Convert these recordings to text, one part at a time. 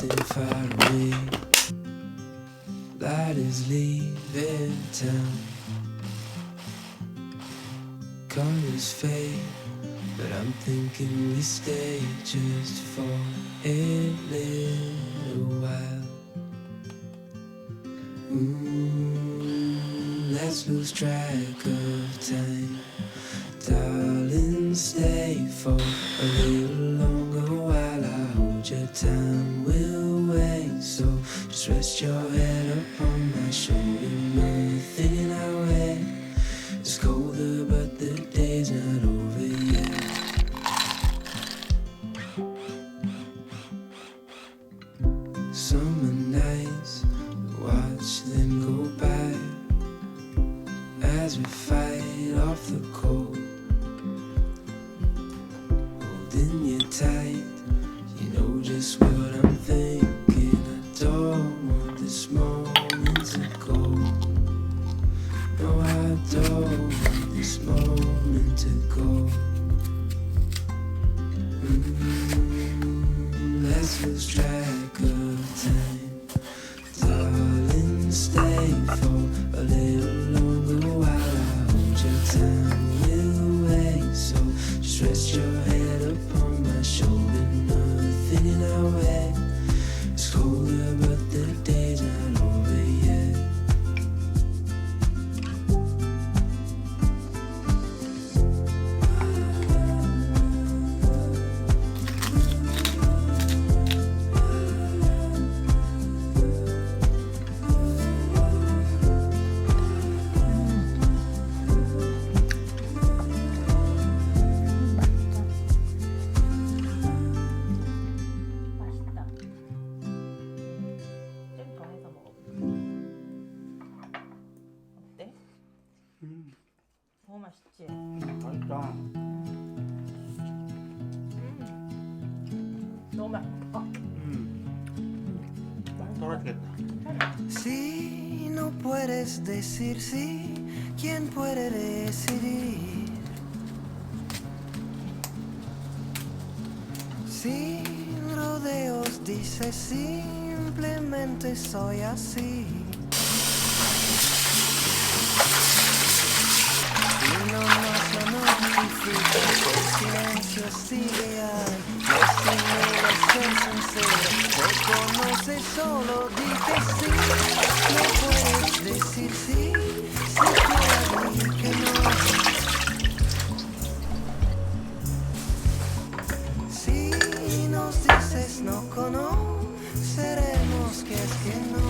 distant far away. Light is leaving town. Colors fade, but I'm thinking we stay just for a little while. Let's lose track of time. Darling, stay for a little longer while I hold your time will wait. So just rest your head upon my shoulder. Nothing in our way. It's colder, but the day's not over yet. Summer nights, watch them go by as we fight off the cold. Holding you tight, you know just what I'm thinking. I don't want this moment to go. No, I don't want this moment to go. Let's lose track of time. Darling, stay for a little longer while I hold your time will wait. So just rest your head upon my shoulder. Nothing in our way. It's colder, but the day's not over yet. 맛있다. 좀 더 해서 먹어. 어때? 너무 맛있지? 맛있다. 너무 맛있어. 떨어지겠다. Si no puedes decir sí, ¿quién puede decidir? Sin rodeos dice simplemente soy así. Y no notifica que el silencio sigue ahí. No simula ser sincero, me conoces, solo di que sí. No puedes decir sí, si quieres di que no. Si nos dices no conoceremos que es que no.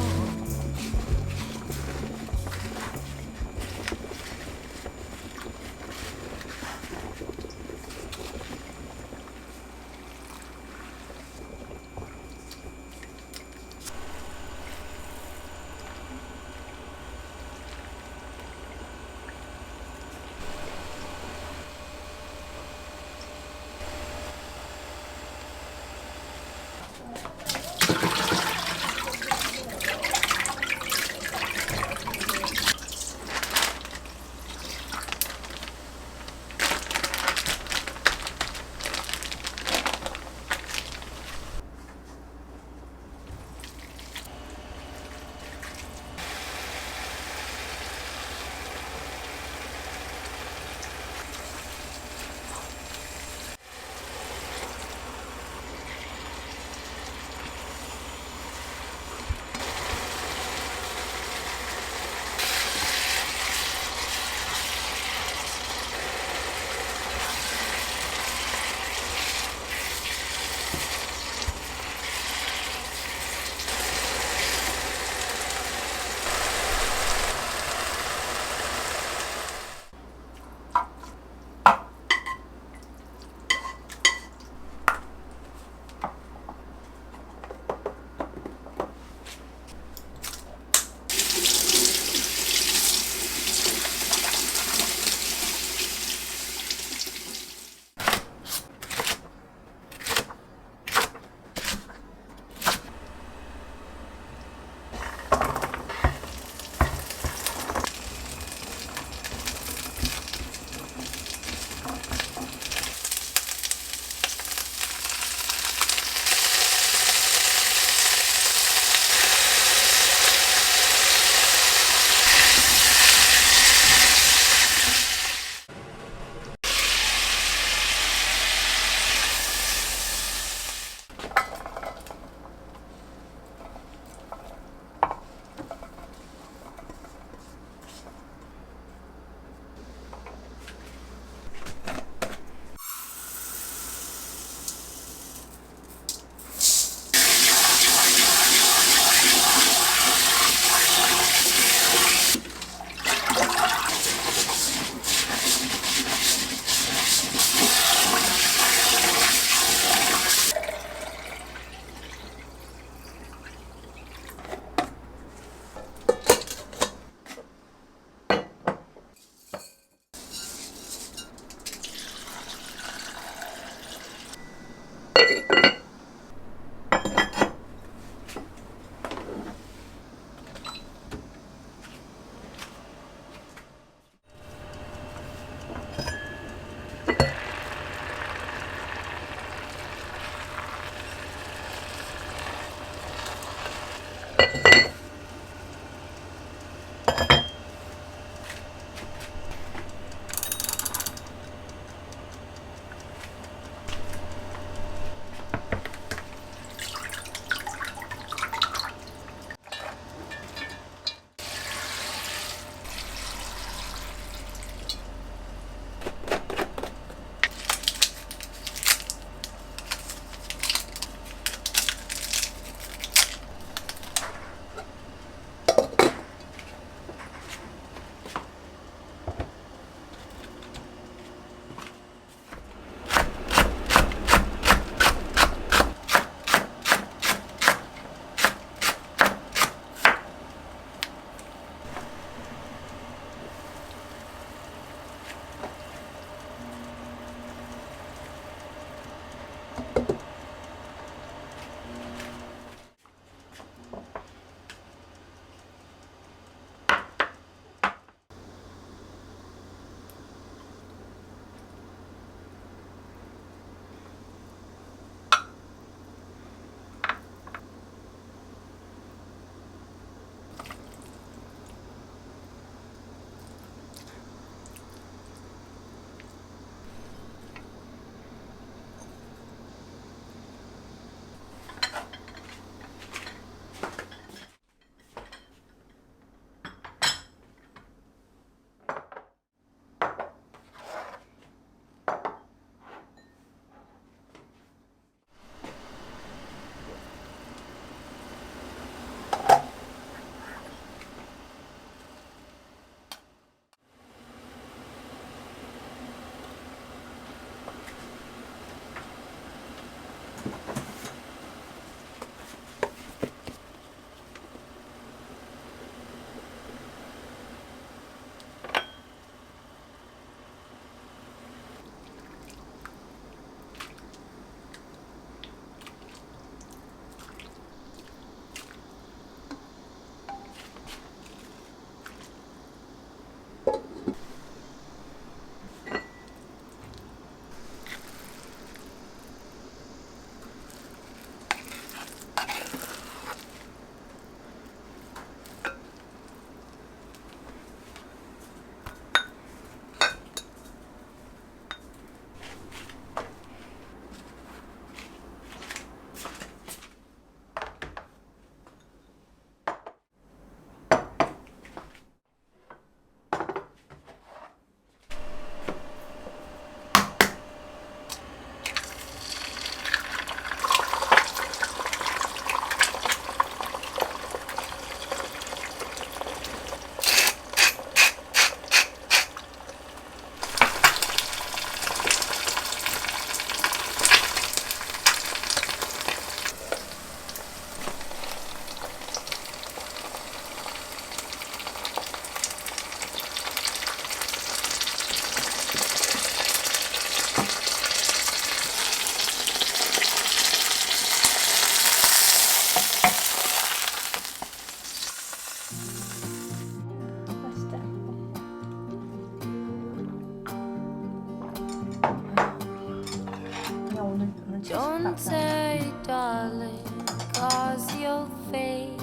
Don't say, darling, cause you'll fake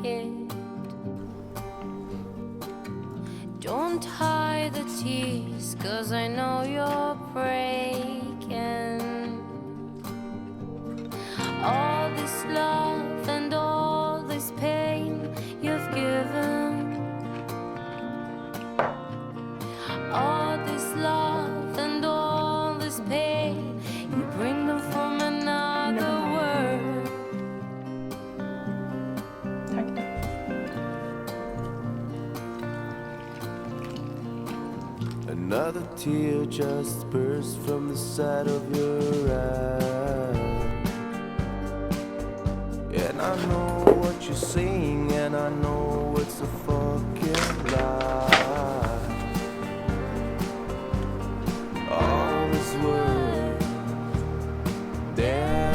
it. Don't hide the tears, cause I know you're breaking. All this love and all this pain you've given. All this love and all this pain, you bring them from another world. Another tear just burst from the side of your eye. And I know what you're saying, and I know it's a fucking lie. All this world, damn.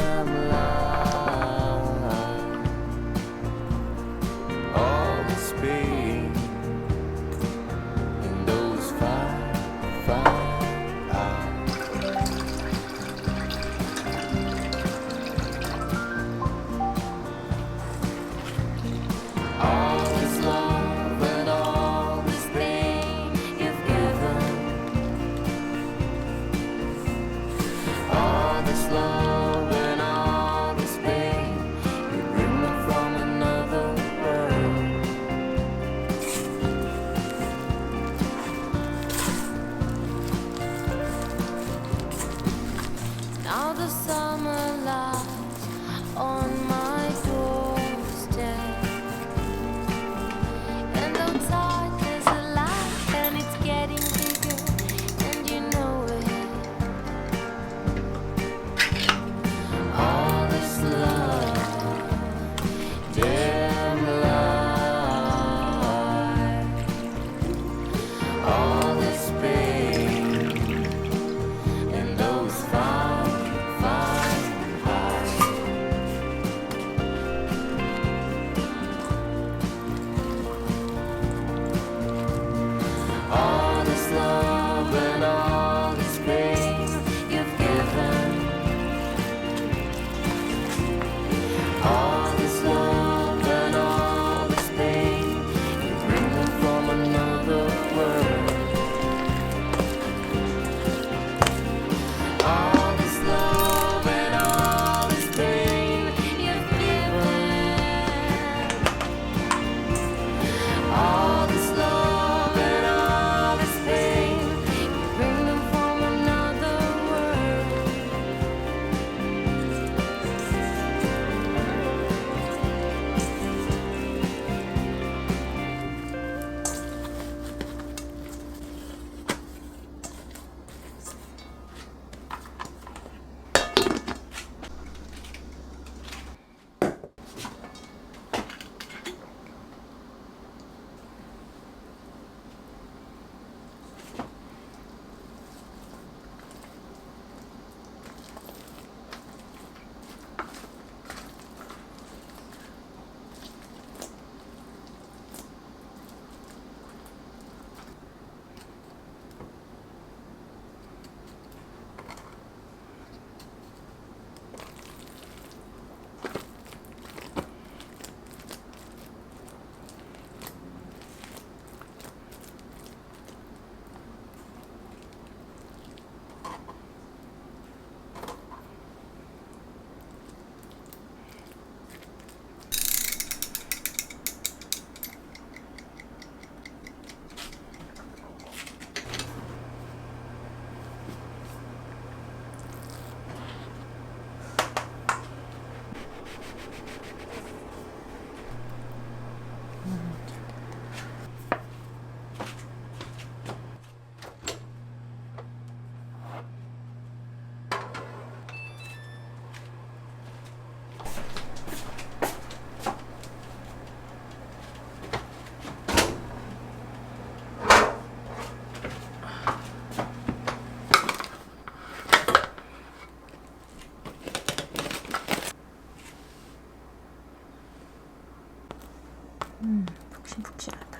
푹신푹신하다.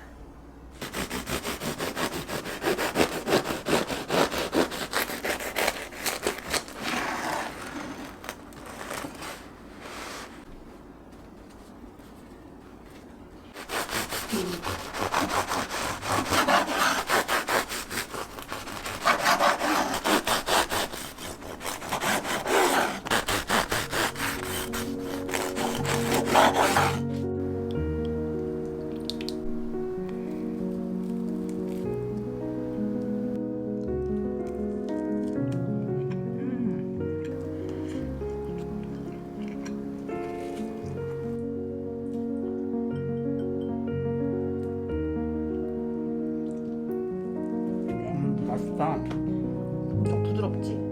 맛있다. 좀 부드럽지?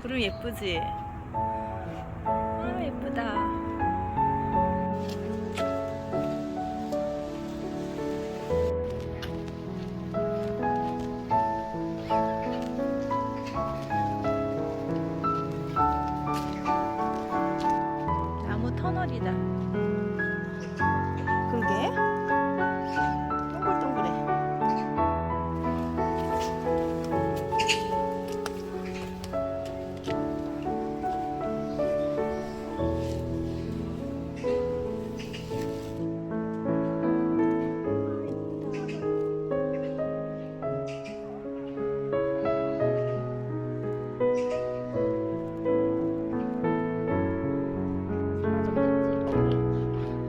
구름 예쁘지? 아, 예쁘다. 나무 터널이다. 그러게. 동글동글해.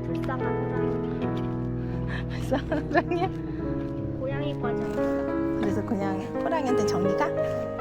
불쌍한 호랑이. 불쌍한 호랑이야? 고양이 과자. 그래서 그냥 호랑이한테 정리가?